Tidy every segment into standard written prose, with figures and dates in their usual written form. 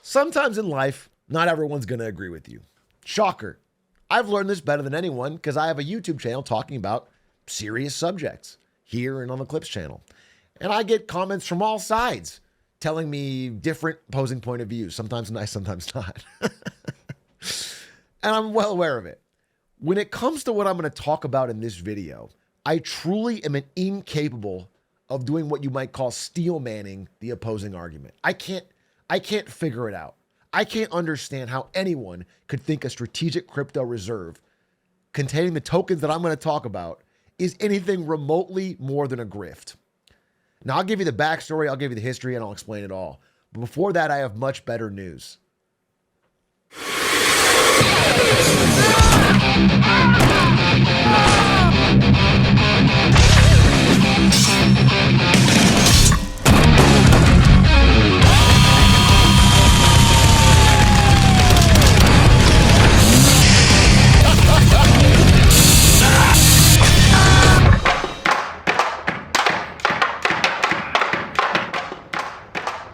Sometimes in life, not everyone's going to agree with you. Shocker. I've learned this better than anyone because I have a YouTube channel talking about serious subjects here and on the Clips channel. And I get comments from all sides telling me different opposing point of views, sometimes nice, sometimes not. And I'm well aware of it. When it comes to what I'm going to talk about in this video, I truly am incapable of doing what you might call steel manning the opposing argument. I can't figure it out. I can't understand how anyone could think a strategic crypto reserve containing the tokens that I'm going to talk about is anything remotely more than a grift. Now, I'll give you the backstory, I'll give you the history, and I'll explain it all. But before that, I have much better news.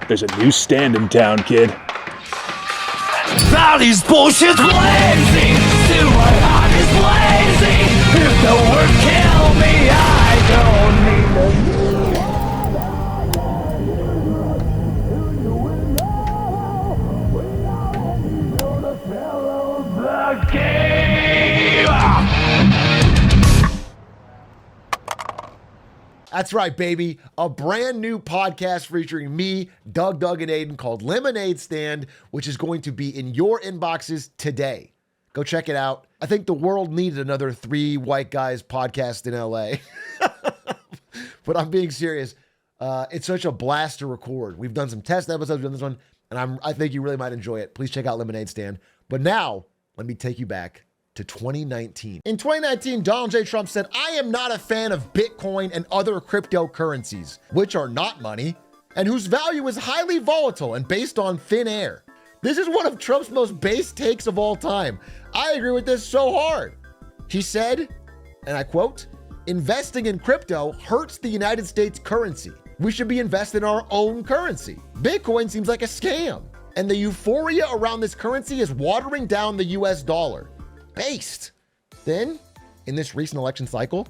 There's a new stand in town, kid. Body's bullshit's blazing, still my heart is blazing. If the word kill me, I don't need the game. That's right, baby. A brand new podcast featuring me, Doug, and Aiden called Lemonade Stand, which is going to be in your inboxes today. Go check it out. I think the world needed another 3 white guys podcast in LA. But I'm being serious. It's such a blast to record. We've done some test episodes, we've done this one, and I think you really might enjoy it. Please check out Lemonade Stand. But now, let me take you back to 2019. In 2019, Donald J. Trump said, "I am not a fan of Bitcoin and other cryptocurrencies, which are not money, and whose value is highly volatile and based on thin air." This is one of Trump's most base takes of all time. I agree with this so hard. He said, and I quote, "Investing in crypto hurts the United States currency. We should be invested in our own currency. Bitcoin seems like a scam, and the euphoria around this currency is watering down the US dollar. Based." Then, in this recent election cycle,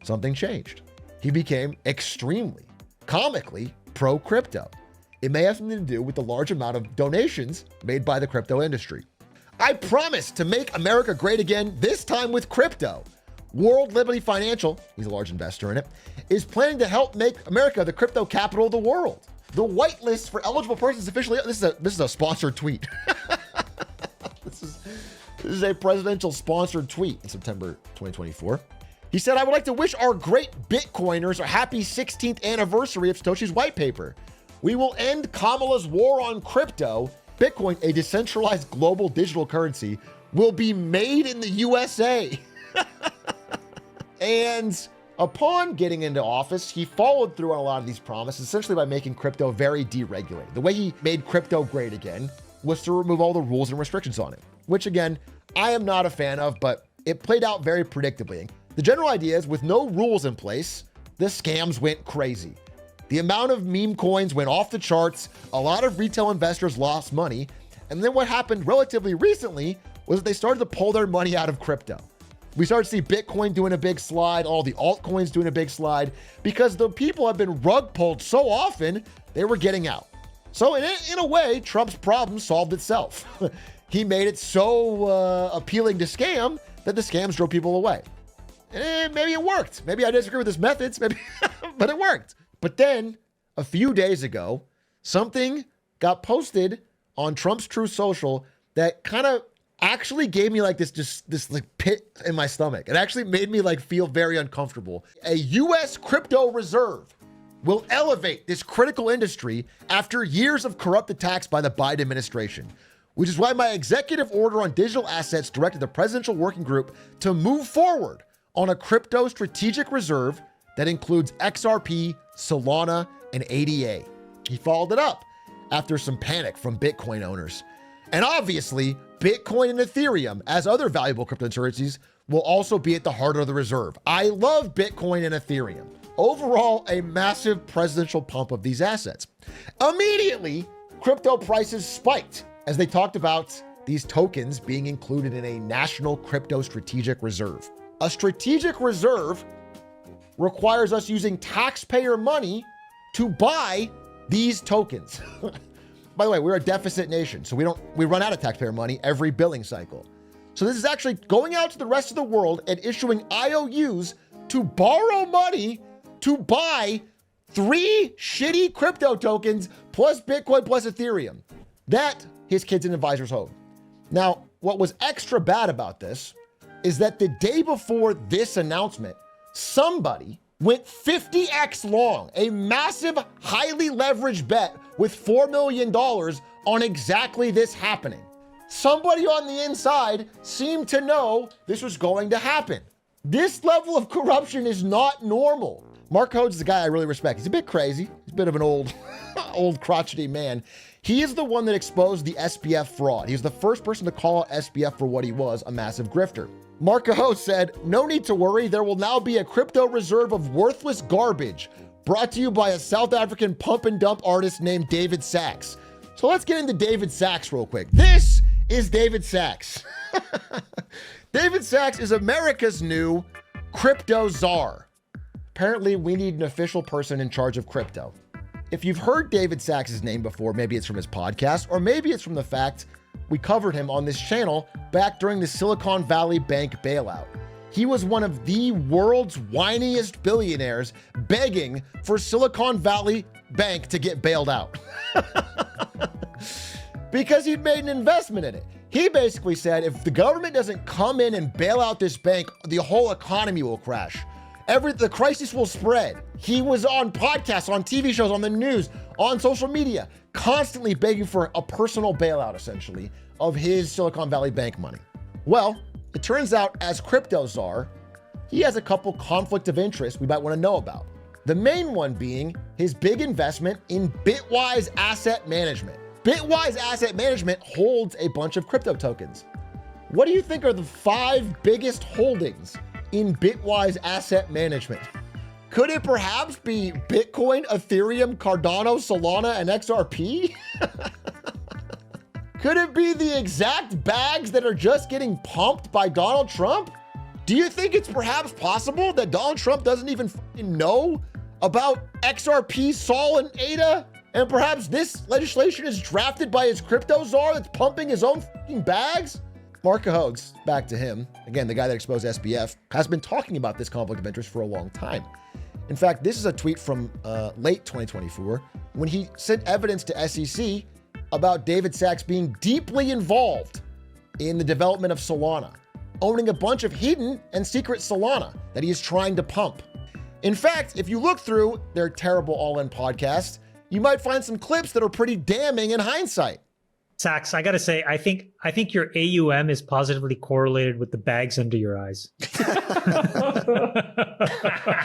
something changed. He became extremely, comically pro-crypto. It may have something to do with the large amount of donations made by the crypto industry. "I promise to make America great again, this time with crypto. World Liberty Financial," he's a large investor in it, "is planning to help make America the crypto capital of the world. The whitelist for eligible persons officially," this is a sponsored tweet. This is a presidential sponsored tweet in September 2024. He said, "I would like to wish our great Bitcoiners a happy 16th anniversary of Satoshi's white paper. We will end Kamala's war on crypto. Bitcoin, a decentralized global digital currency, will be made in the USA." And upon getting into office, he followed through on a lot of these promises, essentially by making crypto very deregulated. The way he made crypto great again was to remove all the rules and restrictions on it, which again, I am not a fan of, but it played out very predictably. The general idea is with no rules in place, the scams went crazy. The amount of meme coins went off the charts, a lot of retail investors lost money, and then what happened relatively recently was that they started to pull their money out of crypto. We started to see Bitcoin doing a big slide, all the altcoins doing a big slide, because the people have been rug pulled so often, they were getting out. So in a way, Trump's problem solved itself. He made it so appealing to scam that the scams drove people away. Maybe it worked. Maybe I disagree with his methods, maybe, but it worked. But then a few days ago, something got posted on Trump's Truth Social that kind of actually gave me like this like pit in my stomach. It actually made me like feel very uncomfortable. A US crypto reserve will elevate this critical industry after years of corrupt attacks by the Biden administration, which is why my executive order on digital assets directed the presidential working group to move forward on a crypto strategic reserve that includes XRP, Solana, and ADA. He followed it up after some panic from Bitcoin owners. And obviously, Bitcoin and Ethereum, as other valuable cryptocurrencies, will also be at the heart of the reserve. I love Bitcoin and Ethereum. Overall, a massive presidential pump of these assets. Immediately, crypto prices spiked as they talked about these tokens being included in a national crypto strategic reserve. A strategic reserve requires us using taxpayer money to buy these tokens. By the way, we're a deficit nation, so we run out of taxpayer money every billing cycle. So this is actually going out to the rest of the world and issuing IOUs to borrow money to buy 3 shitty crypto tokens plus Bitcoin plus Ethereum that his kids and advisors hold. Now, what was extra bad about this is that the day before this announcement, somebody went 50x long, a massive, highly leveraged bet with $4 million on exactly this happening. Somebody on the inside seemed to know this was going to happen. This level of corruption is not normal. Mark Hodes is a guy I really respect. He's a bit crazy. He's a bit of an old crotchety man. He is the one that exposed the SBF fraud. He was the first person to call out SBF for what he was, a massive grifter. Mark Hodes said, "No need to worry. There will now be a crypto reserve of worthless garbage brought to you by a South African pump and dump artist named David Sachs." So let's get into David Sachs real quick. This is David Sachs. David Sachs is America's new crypto czar. Apparently, we need an official person in charge of crypto. If you've heard David Sachs' name before, maybe it's from his podcast, or maybe it's from the fact we covered him on this channel back during the Silicon Valley Bank bailout. He was one of the world's whiniest billionaires begging for Silicon Valley Bank to get bailed out. Because he'd made an investment in it. He basically said, if the government doesn't come in and bail out this bank, the whole economy will crash. The crisis will spread. He was on podcasts, on TV shows, on the news, on social media, constantly begging for a personal bailout, essentially, of his Silicon Valley Bank money. Well, it turns out as crypto czar, he has a couple conflict of interest we might want to know about. The main one being his big investment in Bitwise Asset Management. Bitwise Asset Management holds a bunch of crypto tokens. What do you think are the 5 biggest holdings in Bitwise Asset Management? Could it perhaps be Bitcoin, Ethereum, Cardano, Solana, and XRP? Could it be the exact bags that are just getting pumped by Donald Trump? Do you think it's perhaps possible that Donald Trump doesn't even know about XRP, Sol, and ADA? And perhaps this legislation is drafted by his crypto czar that's pumping his own bags? Mark Hodes, back to him, again, the guy that exposed SBF, has been talking about this conflict of interest for a long time. In fact, this is a tweet from late 2024 when he sent evidence to SEC about David Sachs being deeply involved in the development of Solana, owning a bunch of hidden and secret Solana that he is trying to pump. In fact, if you look through their terrible all-in podcast, you might find some clips that are pretty damning in hindsight. Sachs, I gotta say, I think your AUM is positively correlated with the bags under your eyes.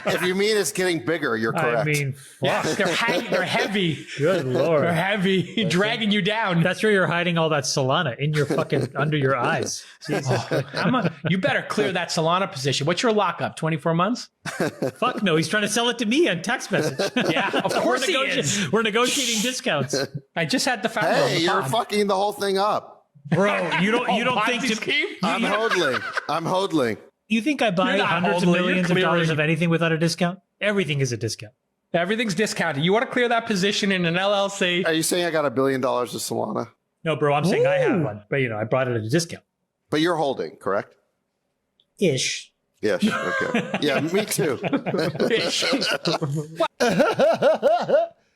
If you mean it's getting bigger, you're correct. I mean, Yeah, they're heavy. good lord, They're heavy, dragging you down. that's where you're hiding all that Solana in your fucking under your eyes. Jesus. You better clear that Solana position. What's your lockup? 24 months? Fuck no, he's trying to sell it to me on text message. Yeah, of course he is. We're negotiating discounts, I just had the founder on Hey, the you're pod. fucking the whole thing up. bro. You don't think Ponzi to, scheme? I'm hodling. I'm hodling. you think I buy You're not hundreds of holding, millions you're of dollars clearing. of anything without a discount? Everything is a discount. Everything's discounted. You want to clear that position in an LLC? Are you saying I got $1 billion of Solana? No, bro, I'm saying I have one, but I brought it at a discount. But you're holding, correct? Ish. Yes. Okay. Yeah, me too.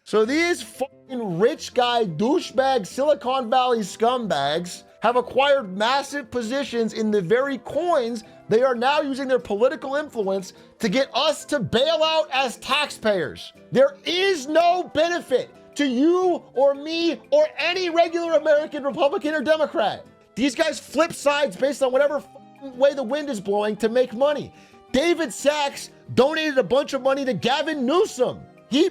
So these fucking rich guy douchebag Silicon Valley scumbags have acquired massive positions in the very coins they are now using their political influence to get us to bail out as taxpayers. There is no benefit to you or me or any regular American Republican or Democrat. These guys flip sides based on whatever way the wind is blowing to make money. David Sachs donated a bunch of money to Gavin Newsom. He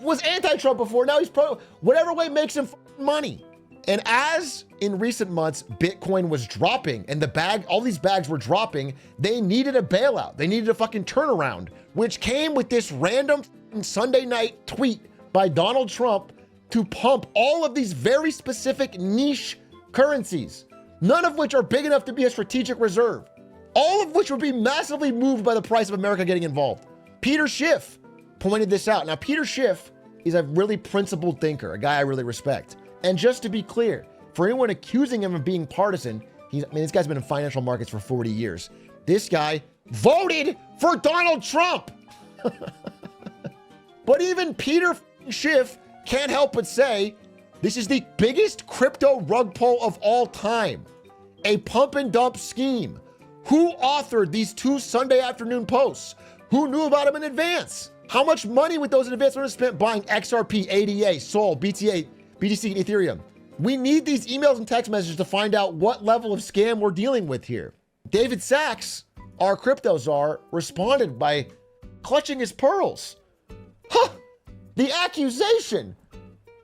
was anti-Trump before, now he's pro, whatever way makes him money. And as in recent months, Bitcoin was dropping and all these bags were dropping, they needed a bailout. They needed a fucking turnaround, which came with this random Sunday night tweet by Donald Trump to pump all of these very specific niche currencies, none of which are big enough to be a strategic reserve, all of which would be massively moved by the price of America getting involved. Peter Schiff pointed this out. Now, Peter Schiff is a really principled thinker, a guy I really respect. And just to be clear, for anyone accusing him of being partisan, this guy's been in financial markets for 40 years. This guy voted for Donald Trump. But even Peter Schiff can't help but say, this is the biggest crypto rug pull of all time. A pump and dump scheme. Who authored these 2 Sunday afternoon posts? Who knew about them in advance? How much money with those in advance were spent buying XRP, ADA, Sol, BTC, and Ethereum? We need these emails and text messages to find out what level of scam we're dealing with here. David Sachs, our crypto czar, responded by clutching his pearls. Huh! The accusation,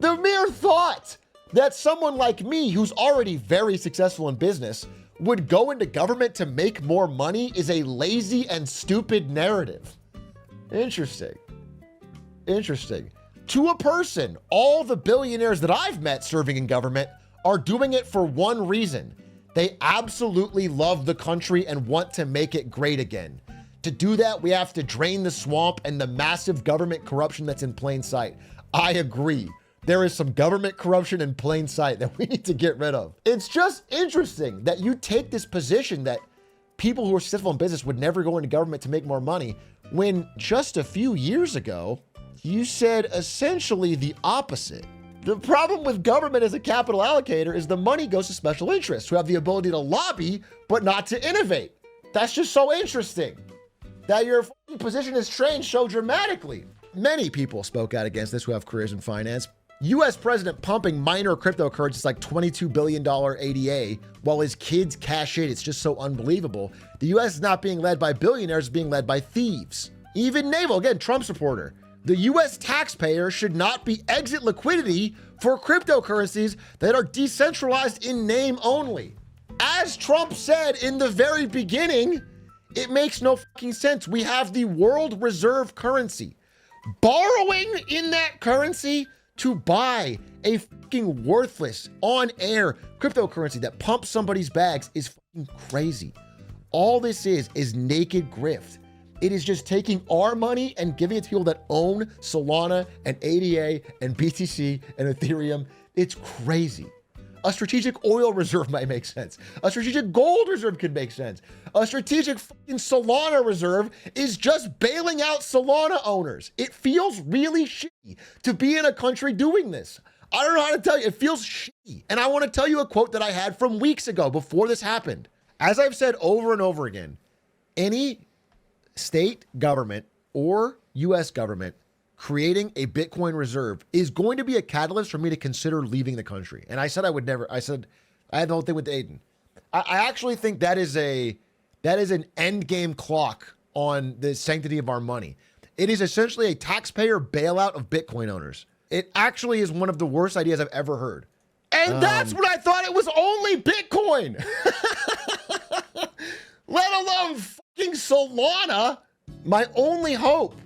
the mere thought that someone like me, who's already very successful in business, would go into government to make more money is a lazy and stupid narrative. Interesting. Interesting. To a person, all the billionaires that I've met serving in government are doing it for one reason. They absolutely love the country and want to make it great again. To do that, we have to drain the swamp and the massive government corruption that's in plain sight. I agree. There is some government corruption in plain sight that we need to get rid of. It's just interesting that you take this position that people who are successful in business would never go into government to make more money, when just a few years ago, you said essentially the opposite. The problem with government as a capital allocator is the money goes to special interests who have the ability to lobby, but not to innovate. That's just so interesting that your position has changed so dramatically. Many people spoke out against this who have careers in finance. US president pumping minor cryptocurrencies like $22 billion ADA while his kids cash in. It's just so unbelievable. The US is not being led by billionaires, it's being led by thieves. Even Naval, again, Trump supporter. The US taxpayer should not be exit liquidity for cryptocurrencies that are decentralized in name only. As Trump said in the very beginning, it makes no fucking sense. We have the world reserve currency. Borrowing in that currency to buy a fucking worthless on-air cryptocurrency that pumps somebody's bags is fucking crazy. All this is naked grift. It is just taking our money and giving it to people that own Solana and ADA and BTC and Ethereum. It's crazy. A strategic oil reserve might make sense. A strategic gold reserve could make sense. A strategic fucking Solana reserve is just bailing out Solana owners. It feels really shitty to be in a country doing this. I don't know how to tell you. It feels shitty. And I want to tell you a quote that I had from weeks ago before this happened. As I've said over and over again, any state government or US government creating a Bitcoin reserve is going to be a catalyst for me to consider leaving the country. And I said I would never. I said I had the whole thing with Aiden. I actually think that is an end game clock on the sanctity of our money. It is essentially a taxpayer bailout of Bitcoin owners. It actually is one of the worst ideas I've ever heard. And that's when I thought it was only Bitcoin. Let alone fucking Solana. My only hope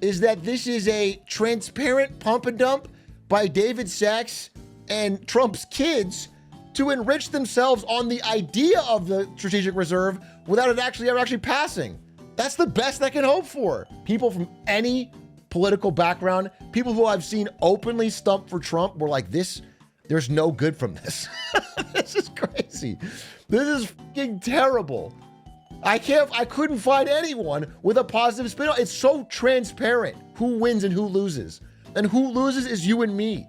is that this is a transparent pump and dump by David Sachs and Trump's kids to enrich themselves on the idea of the strategic reserve without it ever actually passing. That's the best I can hope for. People from any political background, people who I've seen openly stump for Trump were like, there's no good from this. This is crazy. This is fucking terrible. I couldn't find anyone with a positive spin. It's so transparent who wins and who loses. And who loses is you and me.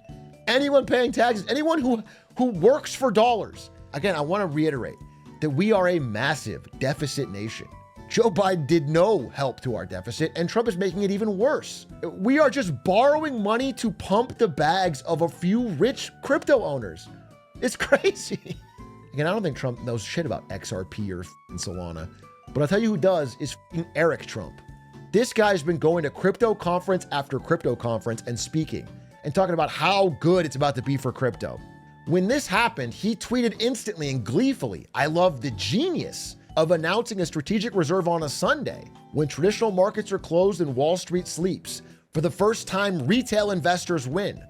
Anyone paying taxes, anyone who works for dollars. Again, I want to reiterate that we are a massive deficit nation. Joe Biden did no help to our deficit, and Trump is making it even worse. We are just borrowing money to pump the bags of a few rich crypto owners. It's crazy. Again, I don't think Trump knows shit about XRP or Solana, but I'll tell you who does is Eric Trump. This guy's been going to crypto conference after crypto conference and speaking and talking about how good it's about to be for crypto. When this happened, he tweeted instantly and gleefully, "I love the genius of announcing a strategic reserve on a Sunday when traditional markets are closed and Wall Street sleeps. For the first time, retail investors win.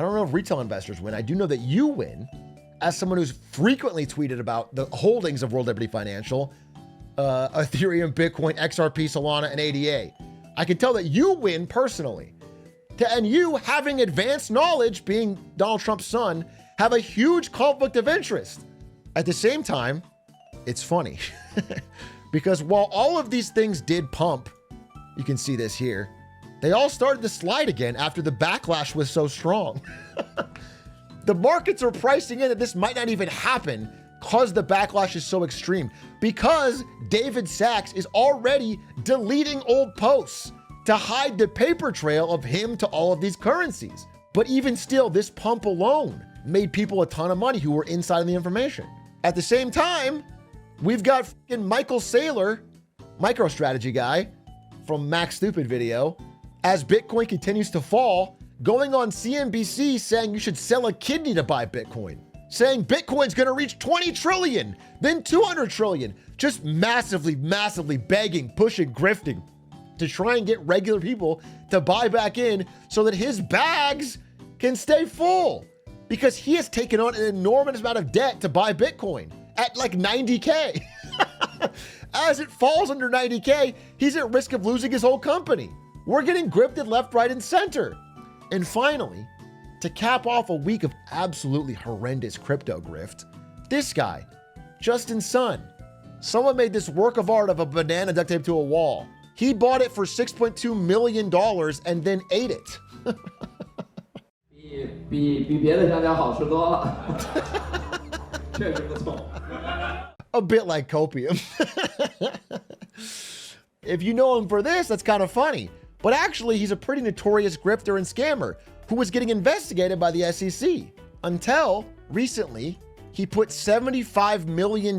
I don't know if retail investors win. I do know that you win as someone who's frequently tweeted about the holdings of World Liberty Financial, Ethereum, Bitcoin, XRP, Solana, and ADA. I can tell that you win personally. And you, having advanced knowledge, being Donald Trump's son, have a huge conflict of interest. At the same time, it's funny because while all of these things did pump, you can see this here, they all started to slide again after the backlash was so strong. The markets are pricing in that this might not even happen because the backlash is so extreme, because David Sachs is already deleting old posts to hide the paper trail of him to all of these currencies. But even still, this pump alone made people a ton of money who were inside of the information. At the same time, we've got fucking Michael Saylor, MicroStrategy guy from Max Stupid video, as Bitcoin continues to fall, going on CNBC saying you should sell a kidney to buy Bitcoin, saying Bitcoin's gonna reach 20 trillion, then 200 trillion, just massively begging, pushing, grifting to try and get regular people to buy back in so that his bags can stay full, because he has taken on an enormous amount of debt to buy Bitcoin at like 90K. As it falls under 90K, he's at risk of losing his whole company. We're getting grifted left, right, and center. And finally, to cap off a week of absolutely horrendous crypto grift, this guy, Justin Sun, someone made this work of art of a banana duct taped to a wall. He bought it for $6.2 million and then ate it. 比别的香蕉好吃多了，确实不错。 A bit like copium. If you know him for this, that's kind of funny. But actually, he's a pretty notorious grifter and scammer who was getting investigated by the SEC. Until recently, he put $75 million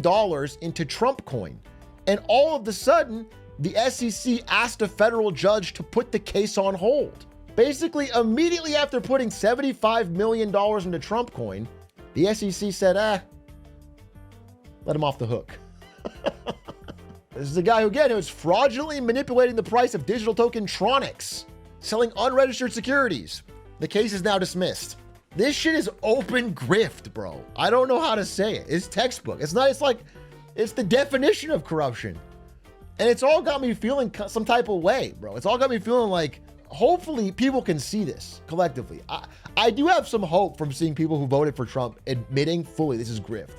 into Trump coin. And all of a sudden, the SEC asked a federal judge to put the case on hold. Basically, immediately after putting $75 million into Trump coin, the SEC said, let him off the hook. This is a guy who, again, was fraudulently manipulating the price of digital token Tronics, selling unregistered securities. The case is now dismissed. This shit is open grift, bro. I don't know how to say it. It's textbook. It's the definition of corruption. And it's all got me feeling some type of way, bro. It's all got me feeling like, hopefully people can see this collectively. I do have some hope from seeing people who voted for Trump admitting fully this is grift.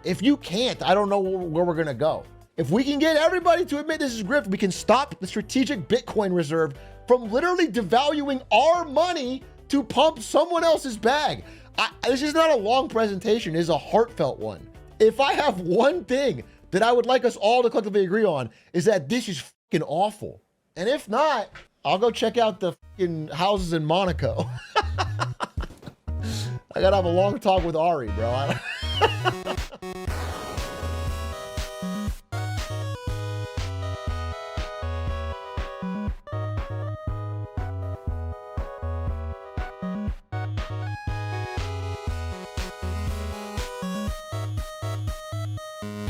If you can't, I don't know where we're gonna go. If we can get everybody to admit this is grift, we can stop the strategic Bitcoin reserve from literally devaluing our money to pump someone else's bag. This is not a long presentation, it is a heartfelt one. If I have one thing that I would like us all to collectively agree on, is that this is fucking awful. And if not, I'll go check out the fucking houses in Monaco. I gotta have a long talk with Ari, bro.